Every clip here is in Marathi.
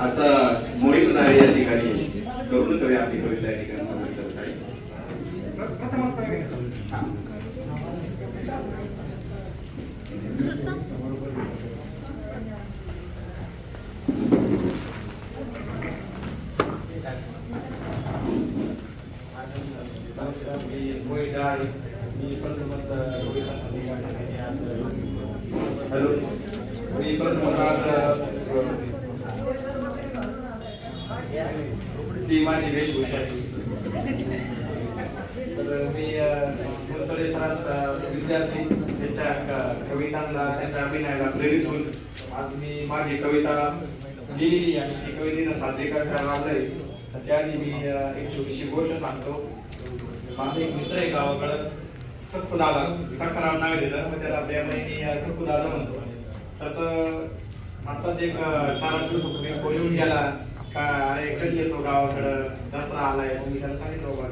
असा मोहित नाळे या ठिकाणी तरुण कवी आपली कविता या ठिकाणी सादर करत आहे. ती माझी वेशभूषा आहे. तर मी मुलतडे सरांचा विद्यार्थी, त्यांच्या कवितांना त्यांच्या अभिनयाला प्रेरित होऊन आज मी माझी कविता लिहिली आणि ती कवितेचं सादरीकरण करायला आलोय. त्याआधी मी एक छोटीशी गोष्ट सांगतो. माझा एक मित्र आहे गावाकडं, सक्कू दादा, सखाराम नाव आहे त्याचं, मग त्याला प्रेमाने सक्कू दादा म्हणतो. त्याचं आताच एक 4-8 दिवसापूर्वी फोन येऊन गेला का, अरे कधी येतो गावाकडं, दसरा आलाय. मग मी त्याला सांगितलं बाबा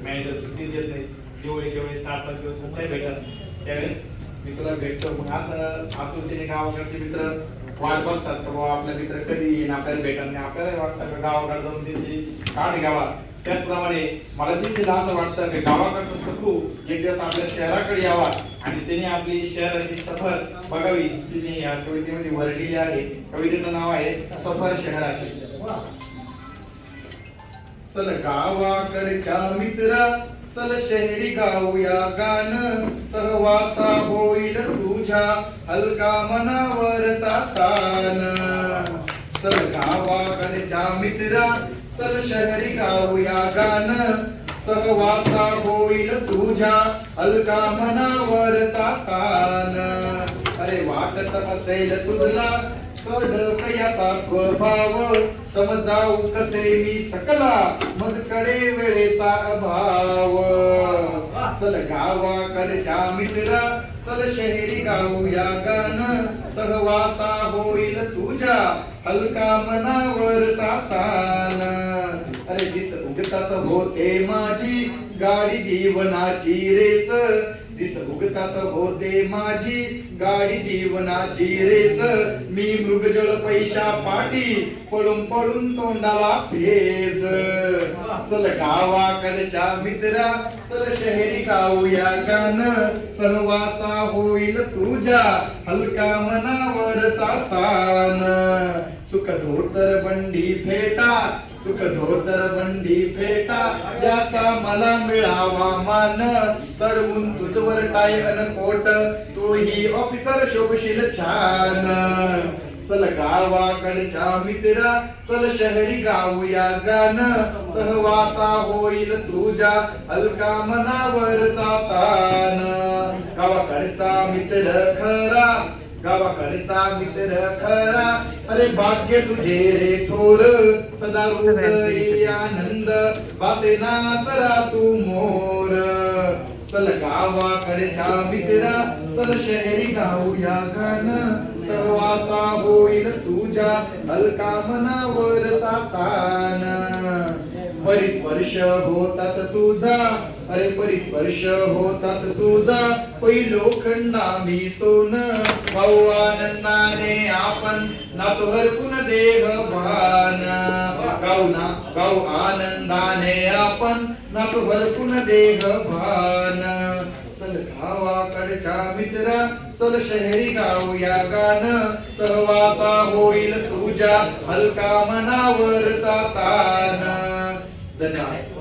मॅनेजर सुट्टी देत नाही, दिवाळीच्या वेळेस 7-8 दिवस सुट्ट्या भेटत, त्यावेळेस मी तुला भेटतो. मग असं आतुरतेने गावाकडचे मित्र वाट बघतात का बाबा आपला मित्र कधी येईन, आपल्याला भेटत नाही. आपल्याला वाटतं का गावाकडे जाऊन त्यांची काढ घ्यावा. त्याचप्रमाणे मला देखील असं वाटतं की गावाकडचं सखू एक दिवस आपल्या शहराकडे यावा आणि त्याने आपली शहराची सफर बघावी. तिने या कवितेमध्ये वर्णिली आहे. कवितेचं नाव आहे सफर शहराची. चल गावाकडच्या मित्रा, चल शहरी गाऊया गाण, सहवासा होईल तुझ्या हलका मनावरचा ताण. चल गावाकडच्या मित्रा, चल शहरी गाऊया गाण, सहवासा होईल तुझ्या हलका मनावरचा ताण. अरे वाटत असेल तुझला कडकयाचा स्वभाव, समजाऊ कसे मी सकला मग कडे वेळेचा अभाव. चल गावाकडच्या मित्रा, चल शहरी गाऊया गाण, सहवासा होईल तुझ्या हलका मनावरचा ताण. अरे दिस उगताच होते माझी गाडी जीवनाची रेस, दिस उगताच होते माझी गाडी जीवनाची रेस. मी मृगजळ पैशा पाठी पडून पडून तोंडाला फेस. चल गावाकडच्या मित्रा, चल शहरी गाऊया गाण, सहवासा होईल तुझ्या हलका मनावरचा ताण. सुख धोतर बंडी फेटा, सुख धोतर बंडी फेटा, याचा मला मिळावा मान. चढवून तुझवर टाय अन कोट, तूही ऑफिसर शोभशील छान. चल गावाकडच्या मित्रा, चल शहरी गाऊया गाण, सहवासा होईल तुझ्या हलका मनावरचा ताण. गावाकडचा मित्र खरा, गावाकडचा मित्र खरा, अरे भाग्य तुझे रे थोर, सदा हृदयी आनंद वासे नाचरा तू मोर. चल गावाकडच्या मित्रा, चल शहरी गाऊया गाण, सहवासा होईल तुझ्या हलका मनावरचा ताण. परिस्पर्श होताच तुझा, अरे परिस्पर्श होताच तुझा, पहिलो खंडा मी सोन. भाऊ आनंदाने आपण नाचो हरपून देह भान. गाऊ आनंदाने आपण नाचो हरपून देह भान. चल गावाकडच्या मित्रा, चल शहरी गाऊया गाण, सहवासा होईल तुझ्या हलका मनावरचा ताण. धन्यवाद.